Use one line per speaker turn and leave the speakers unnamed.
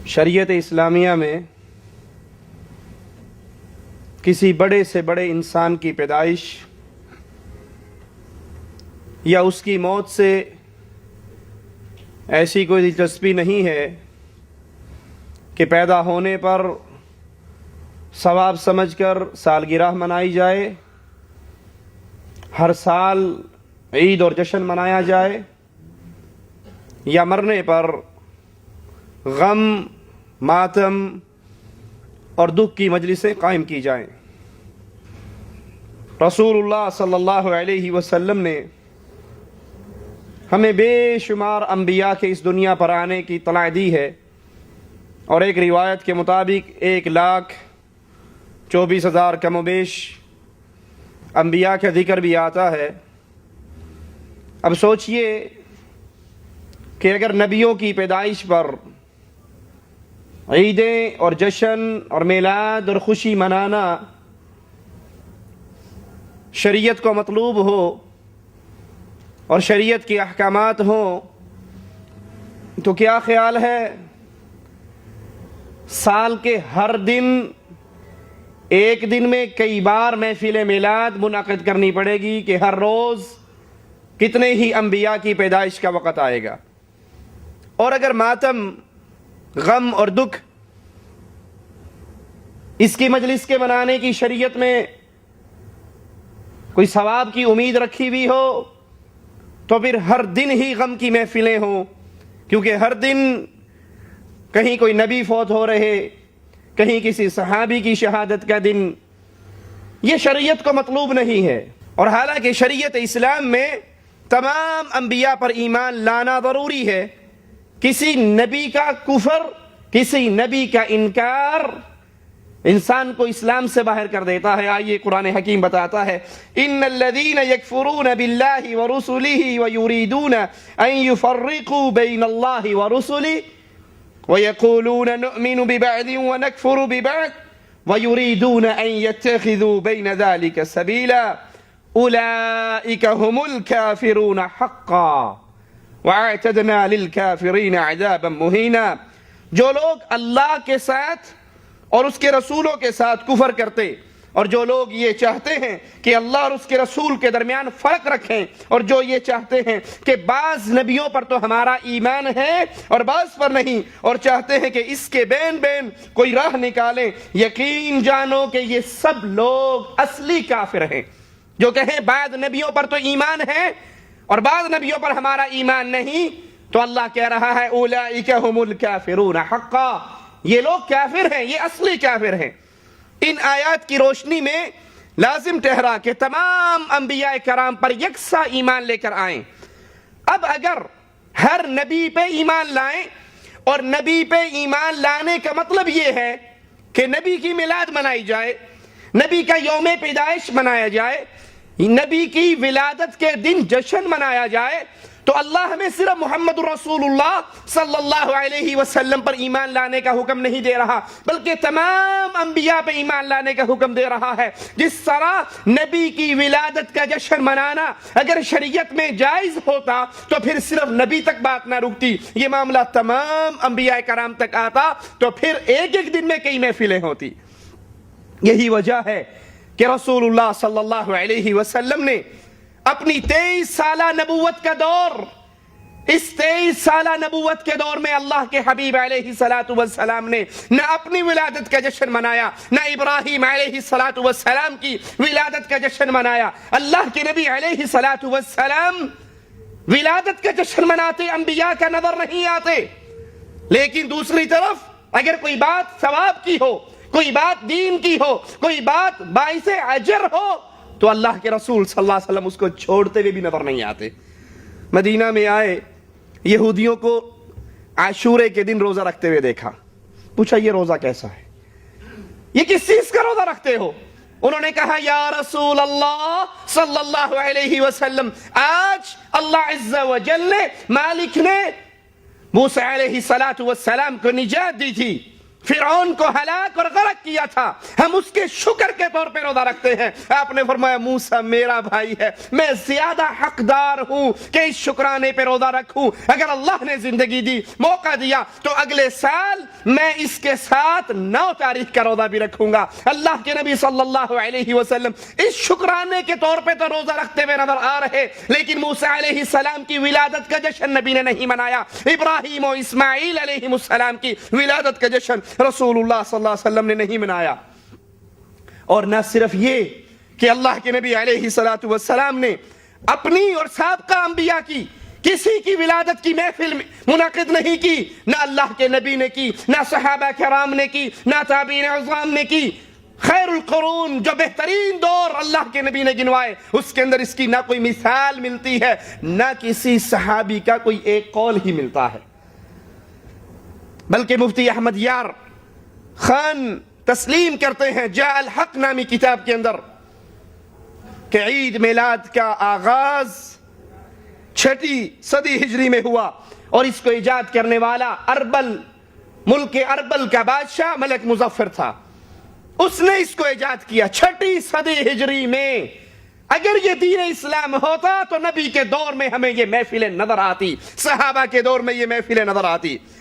شریعت اسلامیہ میں کسی بڑے سے بڑے انسان کی پیدائش یا اس کی موت سے ایسی کوئی دلچسپی نہیں ہے کہ پیدا ہونے پر ثواب سمجھ کر سالگرہ منائی جائے، ہر سال عید اور جشن منایا جائے، یا مرنے پر غم، ماتم اور دکھ کی مجلسیں قائم کی جائیں۔ رسول اللہ صلی اللہ علیہ وسلم نے ہمیں بے شمار انبیاء کے اس دنیا پر آنے کی اطلاع دی ہے، اور ایک روایت کے مطابق 1,24,000 کم و بیش انبیاء کا ذکر بھی آتا ہے۔ اب سوچئے کہ اگر نبیوں کی پیدائش پر عیدیں اور جشن اور میلاد اور خوشی منانا شریعت کو مطلوب ہو اور شریعت کے احکامات ہوں، تو کیا خیال ہے سال کے ہر دن ایک دن میں کئی بار محفل میلاد منعقد کرنی پڑے گی کہ ہر روز کتنے ہی انبیاء کی پیدائش کا وقت آئے گا؟ اور اگر ماتم، غم اور دکھ اس کی مجلس کے منانے کی شریعت میں کوئی ثواب کی امید رکھی ہوئی ہو تو پھر ہر دن ہی غم کی محفلیں ہوں، کیونکہ ہر دن کہیں کوئی نبی فوت ہو رہے، کہیں کسی صحابی کی شہادت کا دن۔ یہ شریعت کو مطلوب نہیں ہے، اور حالانکہ شریعت اسلام میں تمام انبیاء پر ایمان لانا ضروری ہے۔ کسی نبی کا کفر، کسی نبی کا انکار انسان کو اسلام سے باہر کر دیتا ہے۔ آئیے قرآن حکیم بتاتا ہے، ان الذین یکفرون باللہ ورسلہ ویریدون ان یفرقوا بین اللہ ورسلہ ویقولون نؤمن ببعض ونکفر ببعض ویریدون ان یتخذوا بین ذلک سبیلا اولئک هم الکافرون حقا وَأَعْتَدْنَا لِلْكَافِرِينَ عَذَابًا مُهِينًا۔ جو لوگ اللہ کے ساتھ اور اس کے رسولوں کے ساتھ کفر کرتے، اور جو لوگ یہ چاہتے ہیں کہ اللہ اور اس کے رسول کے درمیان فرق رکھیں، اور جو یہ چاہتے ہیں کہ بعض نبیوں پر تو ہمارا ایمان ہے اور بعض پر نہیں، اور چاہتے ہیں کہ اس کے بین بین کوئی راہ نکالیں، یقین جانو کہ یہ سب لوگ اصلی کافر ہیں۔ جو کہیں بعض نبیوں پر تو ایمان ہے اور بعض نبیوں پر ہمارا ایمان نہیں، تو اللہ کہہ رہا ہے اولئک هم الکافرون حقا، یہ لوگ کافر ہیں، یہ اصلی کافر ہیں۔ ان آیات کی روشنی میں لازم ٹھہرا کہ تمام انبیاء کرام پر یکساں ایمان لے کر آئیں۔ اب اگر ہر نبی پہ ایمان لائیں، اور نبی پہ ایمان لانے کا مطلب یہ ہے کہ نبی کی میلاد منائی جائے، نبی کا یوم پیدائش منایا جائے، نبی کی ولادت کے دن جشن منایا جائے، تو اللہ ہمیں صرف محمد رسول اللہ صلی اللہ علیہ وسلم پر ایمان لانے کا حکم نہیں دے رہا، بلکہ تمام انبیاء پہ ایمان لانے کا حکم دے رہا ہے۔ جس طرح نبی کی ولادت کا جشن منانا اگر شریعت میں جائز ہوتا تو پھر صرف نبی تک بات نہ رکتی، یہ معاملہ تمام انبیاء کرام تک آتا، تو پھر ایک ایک دن میں کئی محفلیں ہوتی۔ یہی وجہ ہے کہ رسول اللہ صلی اللہ علیہ وسلم نے اپنی 23 سالہ نبوت کا دور، اس 23 سالہ نبوت کے دور میں اللہ کے حبیب علیہ السلام نے نہ اپنی ولادت کا جشن منایا، نہ ابراہیم علیہ السلام کی ولادت کا جشن منایا۔ اللہ کے نبی علیہ السلام ولادت کا جشن مناتے، انبیاء کا نظر نہیں آتے۔ لیکن دوسری طرف اگر کوئی بات ثواب کی ہو، کوئی بات دین کی ہو، کوئی بات باعث اجر ہو، تو اللہ کے رسول صلی اللہ علیہ وسلم اس کو چھوڑتے ہوئے بھی نظر نہیں آتے۔ مدینہ میں آئے، یہودیوں کو عاشورے کے دن روزہ رکھتے ہوئے دیکھا، پوچھا یہ روزہ کیسا ہے، یہ کس چیز کا روزہ رکھتے ہو؟ انہوں نے کہا یا رسول اللہ صلی اللہ علیہ وسلم، آج اللہ عز و جل نے، مالک نے موسیٰ علیہ السلام کو نجات دی تھی، فرعون کو ہلاک اور غرق کیا تھا، ہم اس کے شکر کے طور پہ روزہ رکھتے ہیں۔ آپ نے فرمایا موسیٰ میرا بھائی ہے، میں زیادہ حقدار ہوں کہ اس شکرانے پہ روزہ رکھوں۔ اگر اللہ نے زندگی دی، موقع دیا، تو اگلے سال میں اس کے ساتھ 9 تاریخ کا روزہ بھی رکھوں گا۔ اللہ کے نبی صلی اللہ علیہ وسلم اس شکرانے کے طور پہ تو روزہ رکھتے ہوئے نظر آ رہے، لیکن موسیٰ علیہ السلام کی ولادت کا جشن نبی نے نہیں منایا، ابراہیم و اسماعیل علیہ السلام کی ولادت کا جشن رسول اللہ صلی اللہ علیہ وسلم نے نہیں منایا۔ اور نہ صرف یہ کہ اللہ کے نبی علیہ السلام نے اپنی اور سابقہ انبیاء کی کسی کی ولادت کی محفل منعقد نہیں کی، نہ اللہ کے نبی نے کی، نہ صحابہ کرام نے کی، نہ تابعین عظام نے کی۔ خیر القرون، جو بہترین دور اللہ کے نبی نے گنوائے، اس کے اندر اس کی نہ کوئی مثال ملتی ہے، نہ کسی صحابی کا کوئی ایک قول ہی ملتا ہے۔ بلکہ مفتی احمد یار خان تسلیم کرتے ہیں جاء الحق نامی کتاب کے اندر کہ عید میلاد کا آغاز 6 صدی ہجری میں ہوا، اور اس کو ایجاد کرنے والا ملک اربل کا بادشاہ ملک مظفر تھا۔ اس نے اس کو ایجاد کیا 6 صدی ہجری میں۔ اگر یہ دین اسلام ہوتا تو نبی کے دور میں ہمیں یہ محفلیں نظر آتی، صحابہ کے دور میں یہ محفلیں نظر آتی۔